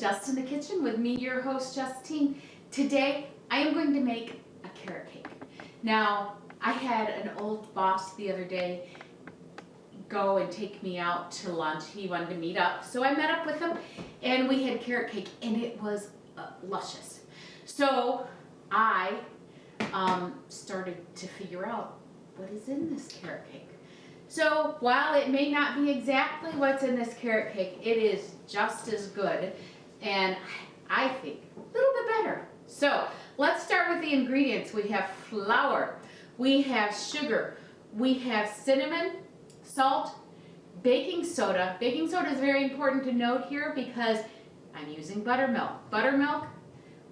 Just in the Kitchen with me, your host, Justine. Today, I am going to make a carrot cake. Now, I had an old boss the other day go and take me out to lunch. He wanted to meet up, so I met up with him, and we had carrot cake, and it was luscious. So, I started to figure out what is in this carrot cake. So while it may not be exactly what's in this carrot cake, it is just as good, and I think a little bit better. So let's start with the ingredients. We have flour, we have sugar, we have cinnamon, salt, baking soda. Baking soda is very important to note here because I'm using buttermilk. Buttermilk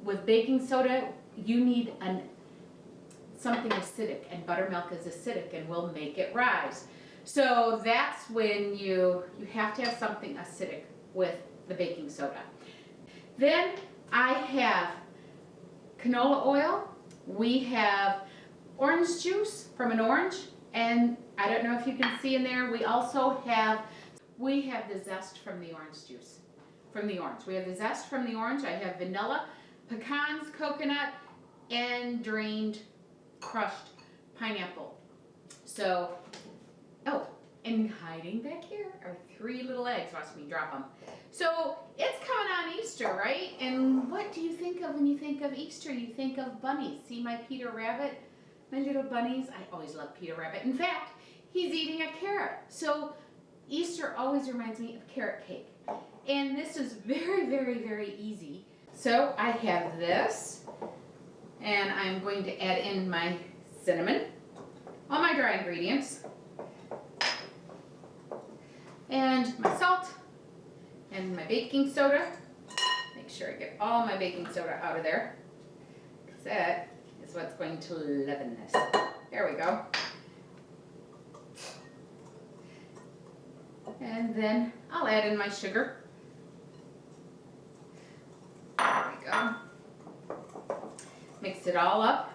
with baking soda, you need something acidic, and buttermilk is acidic and will make it rise. So that's when you have to have something acidic with the baking soda. Then I have canola oil. We have orange juice from an orange, and I don't know if you can see in there, we have the zest from the orange juice. From the orange. We have the zest from the orange. I have vanilla, pecans, coconut, and drained crushed pineapple. So, oh, and hiding back here are 3 little eggs. Watch me drop them. So it's coming on Easter, right? And what do you think of when you think of Easter? You think of bunnies. See my Peter Rabbit? My little bunnies. I always love Peter Rabbit. In fact, he's eating a carrot. So Easter always reminds me of carrot cake. And this is very, very, very easy. So I have this, and I'm going to add in my cinnamon, all my dry ingredients, and my salt, and my baking soda. Make sure I get all my baking soda out of there, because that is what's going to leaven this. There we go. And then I'll add in my sugar. There we go. Mix it all up.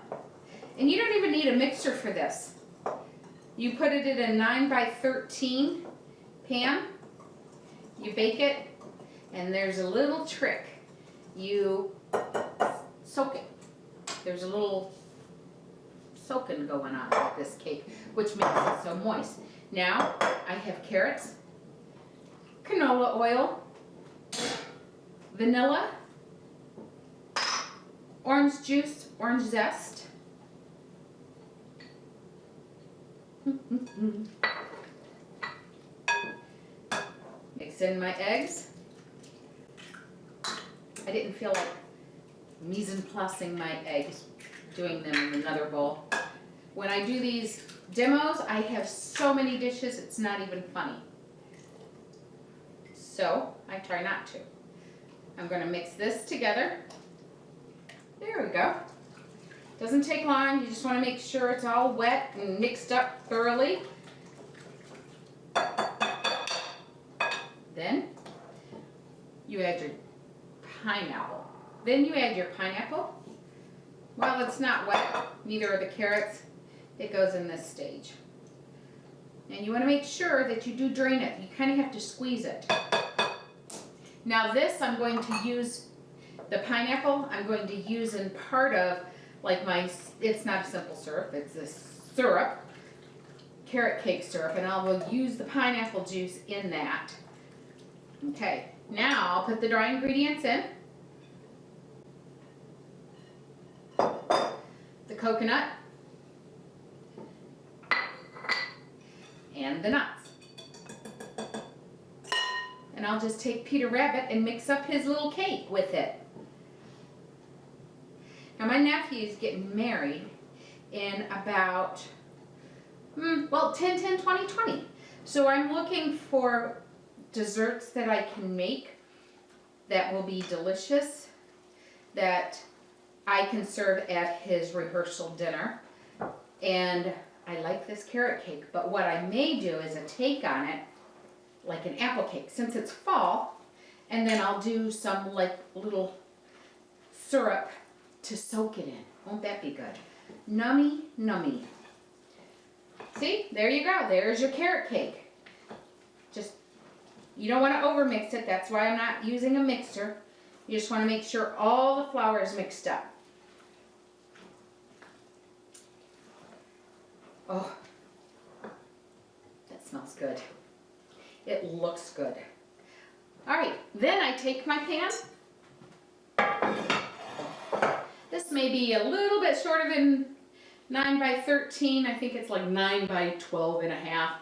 And you don't even need a mixer for this. You put it in a 9 by 13 pan. You bake it, and there's a little trick. You soak it. There's a little soaking going on with this cake, which makes it so moist. Now, I have carrots, canola oil, vanilla, orange juice, orange zest, mix in my eggs. I didn't feel like mise en placing my eggs, doing them in another bowl. When I do these demos, I have so many dishes, it's not even funny. So I try not to. I'm going to mix this together. There we go. Doesn't take long. You just want to make sure it's all wet and mixed up thoroughly. Then you add your pineapple. While it's not wet, neither are the carrots. It goes in this stage. And you want to make sure that you do drain it. You kind of have to squeeze it. Now this, I'm going to use the pineapple. I'm going to use in part of like it's not a simple syrup, it's a syrup, carrot cake syrup, and I will use the pineapple juice in that. Okay, now I'll put the dry ingredients in. The coconut and the nuts. And I'll just take Peter Rabbit and mix up his little cake with it. Now my nephew is getting married in about, 10/10/2020. So I'm looking for desserts that I can make that will be delicious, that I can serve at his rehearsal dinner. And I like this carrot cake, but what I may do is a take on it, like an apple cake, since it's fall, and then I'll do some like little syrup to soak it in. Won't that be good? Nummy, nummy. See, there you go. There's your carrot cake. Just, you don't want to overmix it. That's why I'm not using a mixer. You just want to make sure all the flour is mixed up. Oh, that smells good. It looks good. All right, then I take my pan. This may be a little bit shorter than 9 by 13. I think it's like 9 by 12 and a half,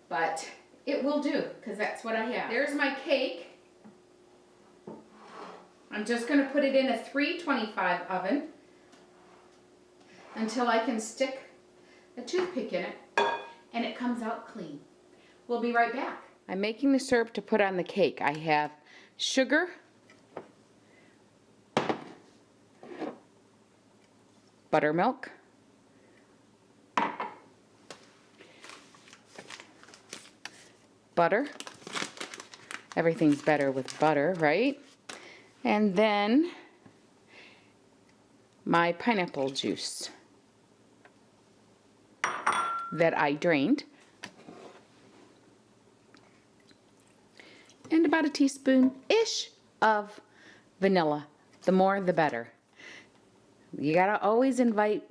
but it will do because that's what I have. There's my cake. I'm just going to put it in a 325 oven until I can stick a toothpick in it and it comes out clean. We'll be right back. I'm making the syrup to put on the cake. I have sugar, buttermilk, butter. Everything's better with butter, right? And then my pineapple juice that I drained. And about a teaspoon-ish of vanilla. The more, the better. You gotta always invite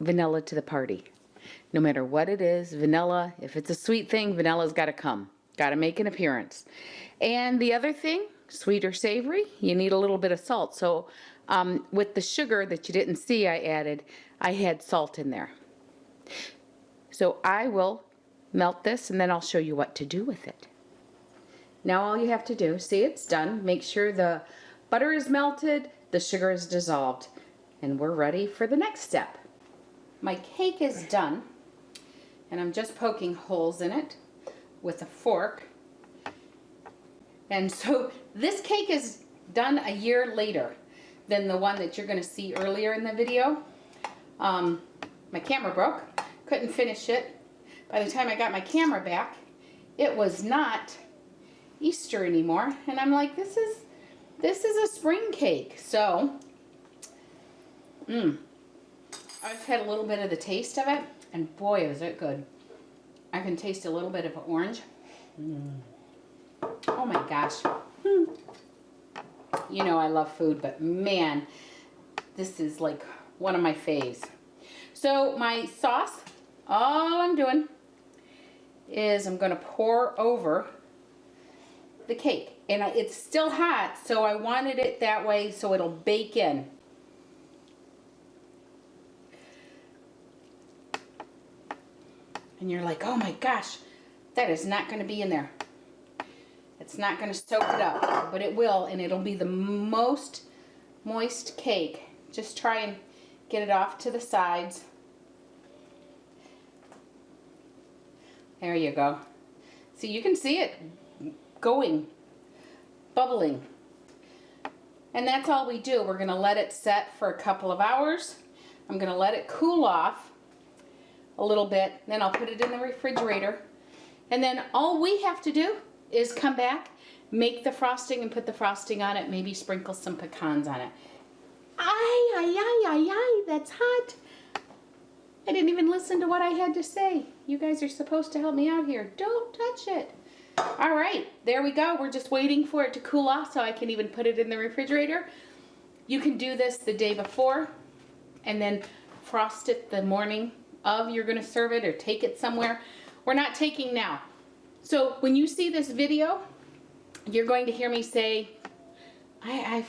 vanilla to the party. No matter what it is, vanilla, if it's a sweet thing, vanilla's gotta come. Gotta make an appearance. And the other thing, sweet or savory, you need a little bit of salt. So with the sugar that you didn't see I had salt in there. So I will melt this and then I'll show you what to do with it. Now all you have to do, see it's done, make sure the butter is melted, the sugar is dissolved, and we're ready for the next step. My cake is done, and I'm just poking holes in it with a fork. And so this cake is done a year later than the one that you're going to see earlier in the video. My camera broke, couldn't finish it. By the time I got my camera back, it was not Easter anymore, and I'm like, this is a spring cake. So I've had a little bit of the taste of it, and boy is it good. I can taste a little bit of orange. Oh my gosh. You know I love food, but man, this is like one of my faves. So my sauce, all I'm doing is I'm going to pour over the cake. And it's still hot, so I wanted it that way so it'll bake in. And you're like, oh my gosh, that is not going to be in there. It's not going to soak it up, but it will, and it'll be the most moist cake. Just try and get it off to the sides. There you go. See, you can see it going, bubbling. And that's all we do. We're going to let it set for a couple of hours. I'm going to let it cool off a little bit. Then I'll put it in the refrigerator. And then all we have to do is come back, make the frosting and put the frosting on it, maybe sprinkle some pecans on it. That's hot. I didn't even listen to what I had to say. You guys are supposed to help me out here. Don't touch it. All right, there we go. We're just waiting for it to cool off so I can even put it in the refrigerator. You can do this the day before and then frost it the morning of you're going to serve it or take it somewhere. We're not taking now. So when you see this video, you're going to hear me say, I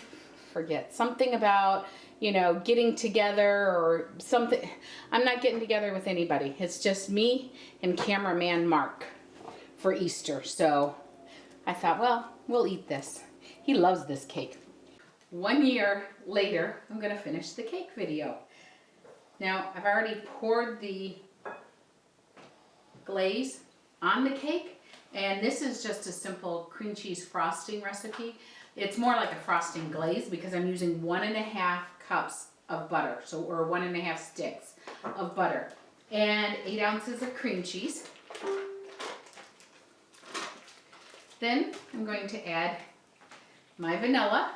forget, something about, you know, getting together or something. I'm not getting together with anybody. It's just me and cameraman Mark for Easter. So I thought, well, we'll eat this. He loves this cake. 1 year later, I'm going to finish the cake video. Now, I've already poured the glaze on the cake, and this is just a simple cream cheese frosting recipe. It's more like a frosting glaze because I'm using 1.5 cups of butter, or 1.5 sticks of butter, and 8 ounces of cream cheese. Then I'm going to add my vanilla.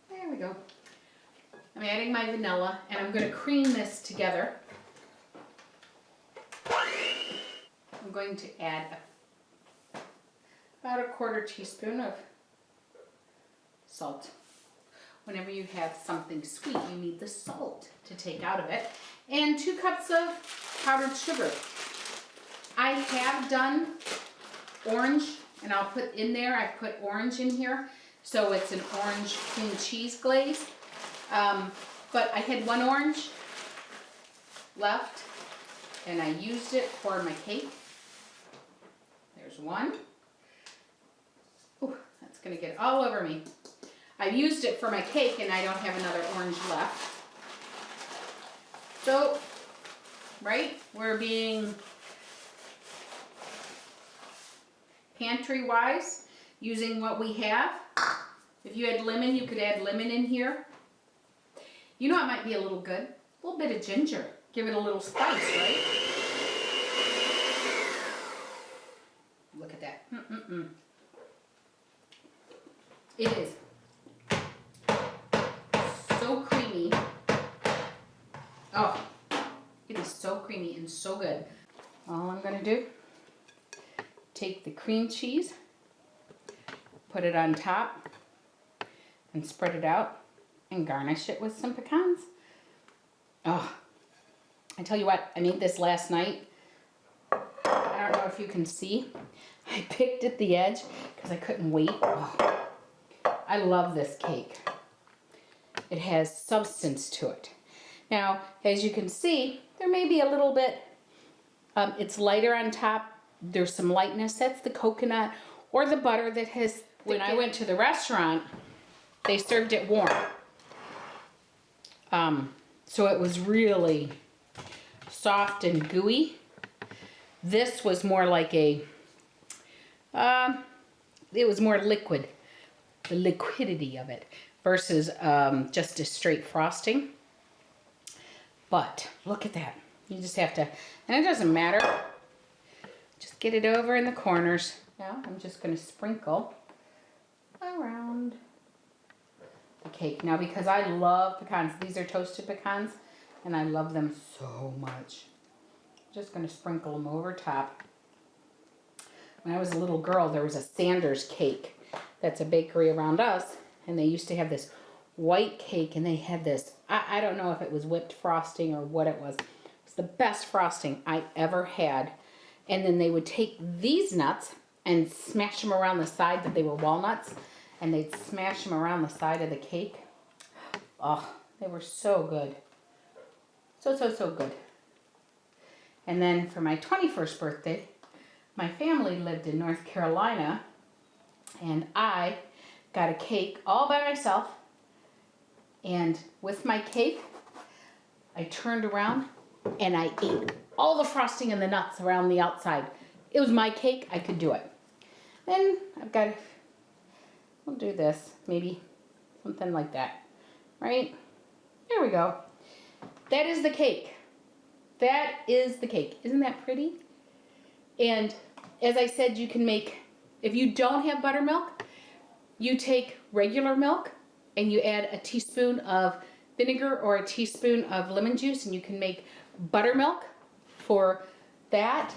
There we go. I'm adding my vanilla, and I'm going to cream this together. I'm going to add about a 1/4 teaspoon of Salt. Whenever you have something sweet, you need the salt to take out of it. And 2 cups of powdered sugar. I have done orange, and I'll put in there, I put orange in here, so it's an orange cream cheese glaze. But I had 1 orange left, and I used it for my cake. There's 1. Ooh, that's gonna get all over me. I've used it for my cake, and I don't have another orange left. So, right, we're being pantry-wise, using what we have. If you had lemon, you could add lemon in here. You know it might be a little good? A little bit of ginger. Give it a little spice, right? Look at that. It is so creamy. Oh, it is so creamy and so good. All I'm gonna do, take the cream cheese, put it on top, and spread it out, and garnish it with some pecans. Oh, I tell you what, I made this last night. I don't know if you can see. I picked at the edge because I couldn't wait. Oh, I love this cake. It has substance to it. Now, as you can see, there may be a little bit, it's lighter on top. There's some lightness. That's the coconut or the butter that has, when I went to the restaurant, they served it warm. So it was really soft and gooey. This was more like a, it was more liquid, the liquidity of it, versus just a straight frosting. But look at that. You just have to, and it doesn't matter. Just get it over in the corners. Now I'm just going to sprinkle around the cake. Now because I love pecans, these are toasted pecans, and I love them so much. I'm just going to sprinkle them over top. When I was a little girl, there was a Sanders cake. That's a bakery around us, and they used to have this white cake, and they had this, I don't know if it was whipped frosting or what it was. It was the best frosting I ever had. And then they would take these nuts and smash them around the side, that they were walnuts, and they'd smash them around the side of the cake. Oh, they were so good. So good. And then for my 21st birthday, my family lived in North Carolina, and I got a cake all by myself. And with my cake, I turned around and I ate all the frosting and the nuts around the outside. It was my cake, I could do it. Then I've got, we'll do this, maybe something like that, right? There we go. That is the cake. That is the cake. Isn't that pretty? And as I said, you can make, if you don't have buttermilk, you take regular milk and you add a teaspoon of vinegar or a teaspoon of lemon juice, and you can make buttermilk for that.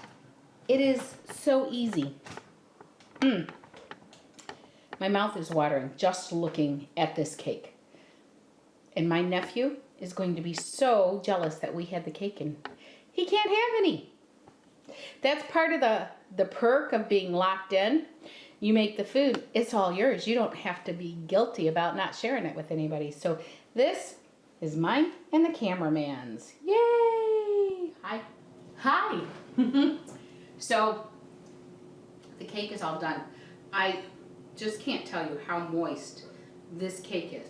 It is so easy. My mouth is watering just looking at this cake. And my nephew is going to be so jealous that we had the cake and he can't have any. That's part of the perk of being locked in. You make the food, it's all yours. You don't have to be guilty about not sharing it with anybody. So this is mine and the cameraman's. Yay! Hi. Hi. So the cake is all done. I just can't tell you how moist this cake is.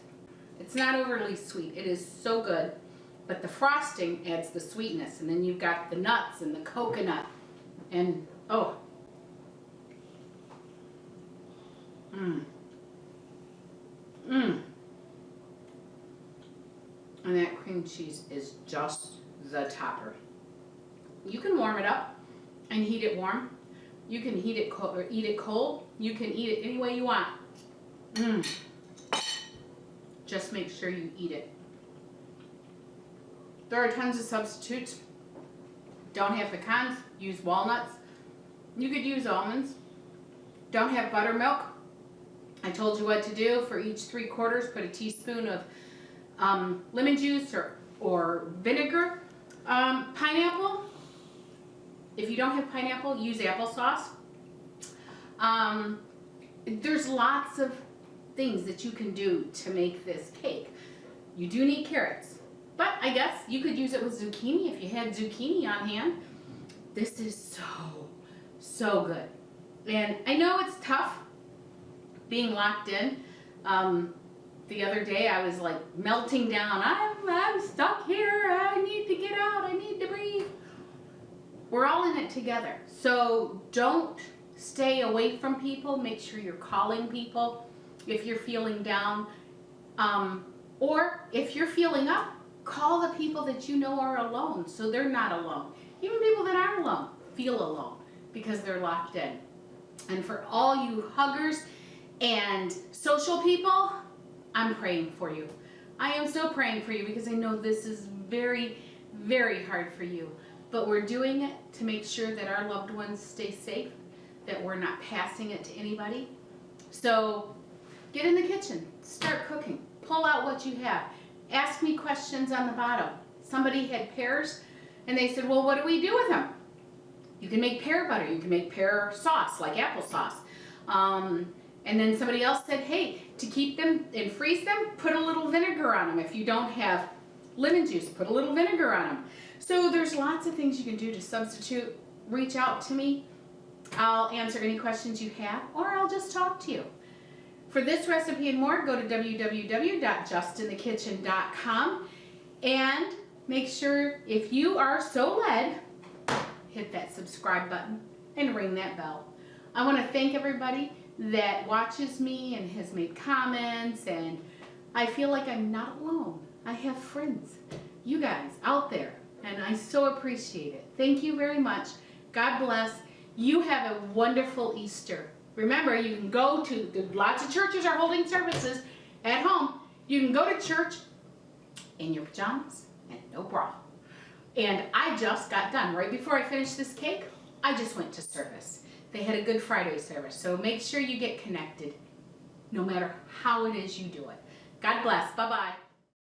It's not overly sweet. It is so good, but the frosting adds the sweetness, and then you've got the nuts and the coconut, and oh. And that cream cheese is just the topper. You can warm it up and heat it warm. You can heat it cold or eat it cold. You can eat it any way you want. Just make sure you eat it. There are tons of substitutes. Don't have pecans, use walnuts. You could use almonds. Don't have buttermilk, I told you what to do. For each 3/4, put a teaspoon of lemon juice or vinegar. Pineapple, if you don't have pineapple, use applesauce. There's lots of things that you can do to make this cake. You do need carrots, but I guess you could use it with zucchini if you had zucchini on hand. This is so good. And I know it's tough being locked in. The other day I was like melting down. I'm stuck here. I need to get out. I need to breathe. We're all in it together. So don't stay away from people. Make sure you're calling people if you're feeling down. Or if you're feeling up, call the people that you know are alone so they're not alone. Even people that are alone feel alone because they're locked in. And for all you huggers and social people, I'm praying for you. I am so praying for you because I know this is very, very hard for you. But we're doing it to make sure that our loved ones stay safe, that we're not passing it to anybody. So get in the kitchen, start cooking, pull out what you have. Ask me questions on the bottom. Somebody had pears and they said, well, what do we do with them? You can make pear butter, you can make pear sauce like applesauce. And then somebody else said, hey, to keep them and freeze them, put a little vinegar on them. If you don't have lemon juice, put a little vinegar on them. So there's lots of things you can do to substitute. Reach out to me. I'll answer any questions you have, or I'll just talk to you. For this recipe and more, go to www.justinthekitchen.com and make sure, if you are so led, hit that subscribe button and ring that bell. I want to thank everybody that watches me and has made comments, and I feel like I'm not alone. I have friends, you guys out there, and I so appreciate it. Thank you very much. God bless. You have a wonderful Easter. Remember, you can go to, lots of churches are holding services at home. You can go to church in your pajamas and no bra. And I just got done. Right before I finished this cake, I just went to service. They had a Good Friday service, so make sure you get connected no matter how it is you do it. God bless. Bye-bye.